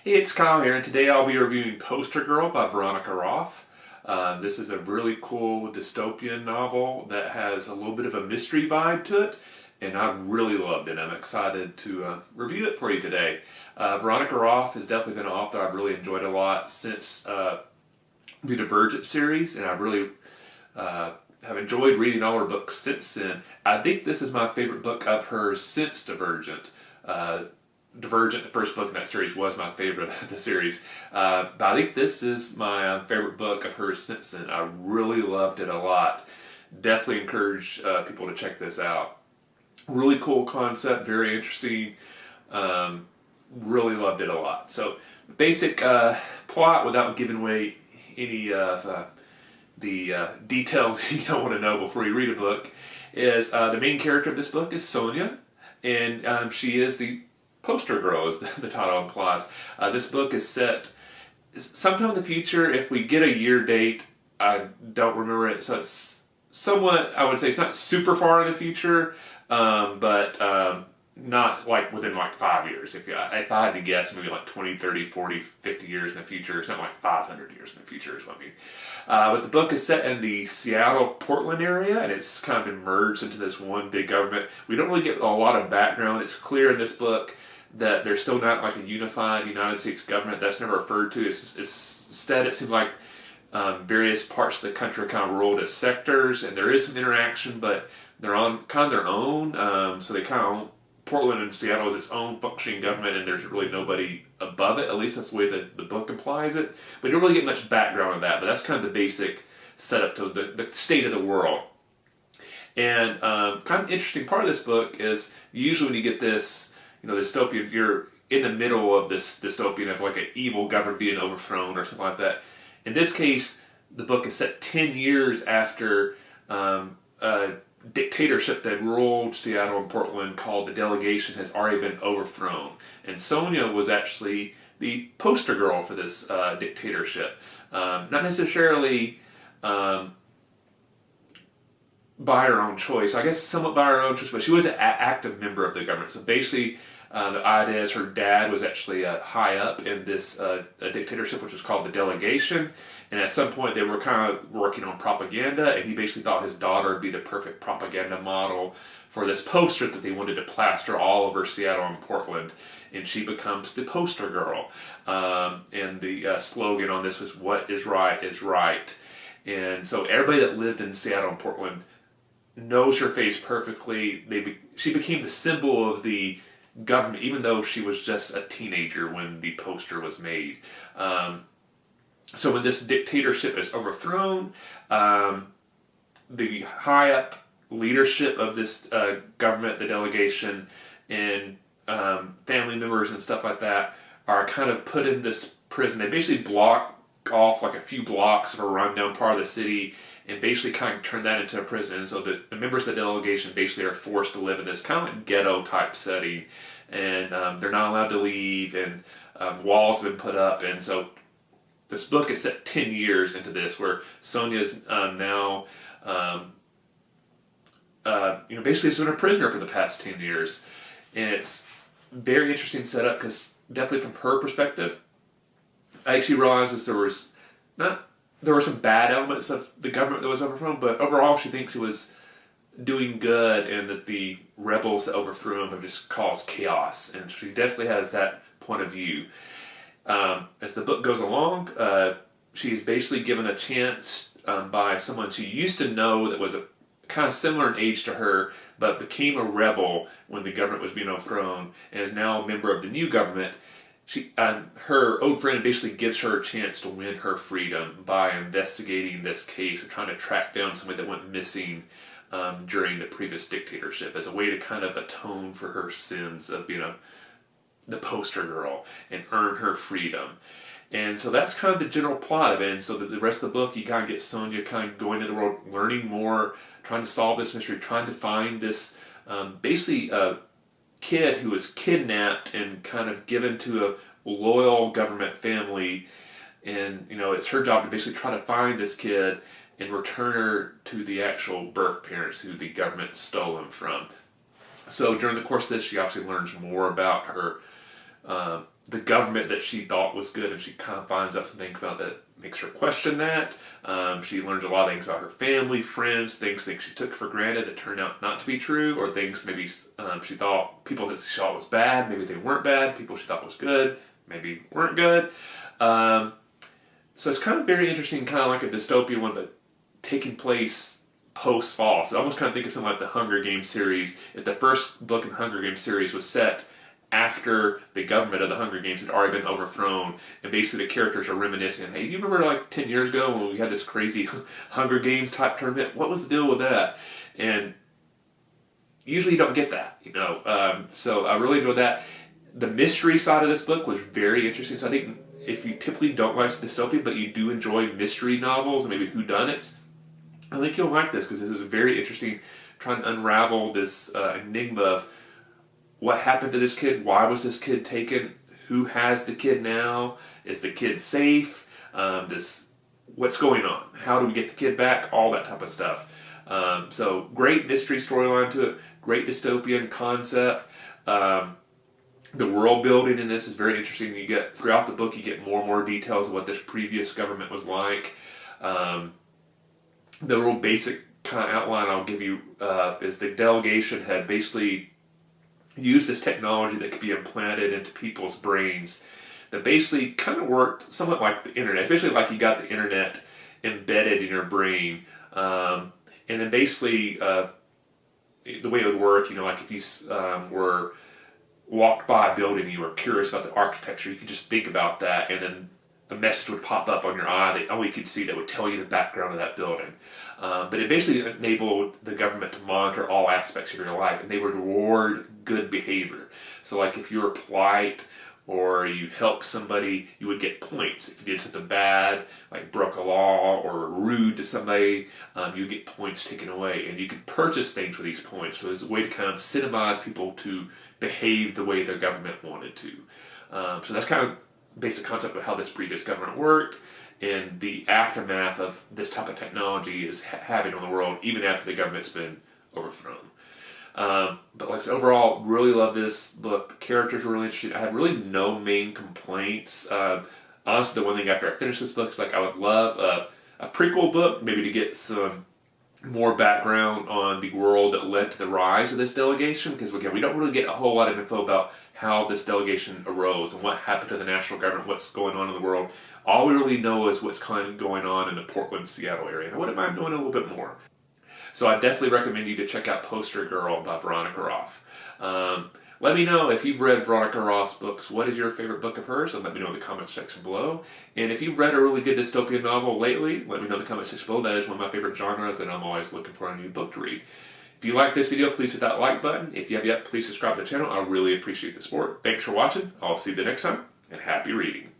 Hey, it's Kyle here, and today I'll be reviewing Poster Girl by Veronica Roth. This is a really cool dystopian novel that has a little bit of a mystery vibe to it, and I really loved it. I'm excited to review it for you today. Veronica Roth has definitely been an author I've really enjoyed a lot since the Divergent series, and I've really have enjoyed reading all her books since then. I think this is my favorite book of hers since Divergent. Divergent, the first book in that series, was my favorite of the series. But I think this is my favorite book of hers since then. I really loved it a lot. Definitely encourage people to check this out. Really cool concept, very interesting. Really loved it a lot. So, basic plot, without giving away any of the details you don't want to know before you read a book, is the main character of this book is Sonia, and she is the poster girl, as the title implies. This book is set sometime in the future. If we get a year date, I don't remember it, so it's somewhat, I would say it's not super far in the future, but not like within like 5 years. If I had to guess, maybe like 20, 30, 40, 50 years in the future. It's not like 500 years in the future is what I mean. But the book is set in the Seattle-Portland area, and it's kind of been merged into this one big government. We don't really get a lot of background. It's clear in this book that there's still not like a unified United States government. That's never referred to. Instead, it seems like various parts of the country are kind of ruled as sectors, and there is some interaction, but they're on kind of their own. So they kind of own Portland and Seattle as its own functioning government, and there's really nobody above it. At least that's the way that the book implies it. But you don't really get much background on that, but that's kind of the basic setup to the state of the world. And kind of interesting part of this book is usually when you get this, dystopian, you're in the middle of this dystopian of like an evil government being overthrown or something like that. In this case, the book is set 10 years after a dictatorship that ruled Seattle and Portland called the Delegation has already been overthrown. And Sonia was actually the poster girl for this dictatorship. Not necessarily by her own choice. I guess somewhat by her own choice, but she was an active member of the government. So basically, the idea is her dad was actually high up in this dictatorship, which was called the Delegation. And at some point, they were kind of working on propaganda, and he basically thought his daughter would be the perfect propaganda model for this poster that they wanted to plaster all over Seattle and Portland. And she becomes the poster girl. And the slogan on this was, "What is right is right." And so everybody that lived in Seattle and Portland knows her face perfectly. She became the symbol of the government, even though she was just a teenager when the poster was made. So when this dictatorship is overthrown, the high up leadership of this government, the delegation, and family members and stuff like that are kind of put in this prison. They basically block off like a few blocks of a rundown part of the city and basically kind of turn that into a prison. And so the members of the delegation basically are forced to live in this kind of like ghetto type setting, and they're not allowed to leave, and walls have been put up. And so this book is set 10 years into this, where Sonia's now basically has been a prisoner for the past 10 years. And it's very interesting setup, because definitely from her perspective, I actually realized there were some bad elements of the government that was overthrown, but overall she thinks it was doing good, and that the rebels that overthrew him have just caused chaos. And she definitely has that point of view. As the book goes along, she's basically given a chance by someone she used to know that was kind of similar in age to her, but became a rebel when the government was being overthrown, and is now a member of the new government. Her old friend basically gives her a chance to win her freedom by investigating this case and trying to track down somebody that went missing during the previous dictatorship, as a way to kind of atone for her sins of being the poster girl and earn her freedom. And so that's kind of the general plot of it. And so the rest of the book, you kind of get Sonia kind of going into the world, learning more, trying to solve this mystery, trying to find this basically kid who was kidnapped and kind of given to a loyal government family. And it's her job to basically try to find this kid and return her to the actual birth parents who the government stole him from. So during the course of this, she obviously learns more about her the government that she thought was good, and she kind of finds out some things about that makes her question that. She learns a lot of things about her family, friends, things she took for granted that turned out not to be true, or things maybe she thought, people that she thought was bad, maybe they weren't bad, people she thought was good, maybe weren't good. So it's kind of very interesting, kind of like a dystopian one, but taking place post-fall. So I almost kind of think of something like the Hunger Games series. If the first book in the Hunger Games series was set after the government of the Hunger Games had already been overthrown, and basically the characters are reminiscing, hey, do you remember like 10 years ago when we had this crazy Hunger Games type tournament? What was the deal with that? And usually you don't get that, you know. So I really enjoyed that. The mystery side of this book was very interesting. So I think if you typically don't like dystopia, but you do enjoy mystery novels and maybe whodunits, I think you'll like this, because this is very interesting, trying to unravel this enigma of what happened to this kid, why was this kid taken, who has the kid now, is the kid safe, what's going on, how do we get the kid back, all that type of stuff. So great mystery storyline to it, great dystopian concept. The world building in this is very interesting. You get, throughout the book, you get more and more details of what this previous government was like. The real basic kind of outline I'll give you is the delegation had basically used this technology that could be implanted into people's brains that basically kind of worked somewhat like the internet, especially like you got the internet embedded in your brain. And then basically the way it would work, you know, like if you were walked by a building and you were curious about the architecture, you could just think about that, and then a message would pop up on your eye that only you could see that would tell you the background of that building. But it basically enabled the government to monitor all aspects of your life, and they would reward good behavior. So like if you were polite or you helped somebody, you would get points. If you did something bad, like broke a law or were rude to somebody, you would get points taken away. And you could purchase things with these points. So it was a way to kind of incentivize people to behave the way their government wanted to. So that's kind of basic concept of how this previous government worked, and the aftermath of this type of technology is having on the world, even after the government's been overthrown. But like I said, overall, really love this book. The characters were really interesting. I have really no main complaints. Honestly, the one thing after I finish this book is like I would love a prequel book, maybe to get some more background on the world that led to the rise of this delegation, because again, we don't really get a whole lot of info about how this delegation arose and what happened to the national government, what's going on in the world. All we really know is what's kind of going on in the Portland, Seattle area, and I wouldn't mind knowing a little bit more. So I definitely recommend you to check out Poster Girl by Veronica Roth. Let me know if you've read Veronica Roth's books. What is your favorite book of hers? And let me know in the comments section below. And if you've read a really good dystopian novel lately, let me know in the comments section below. That is one of my favorite genres, and I'm always looking for a new book to read. If you like this video, please hit that like button. If you have yet, please subscribe to the channel. I really appreciate the support. Thanks for watching. I'll see you the next time, and happy reading.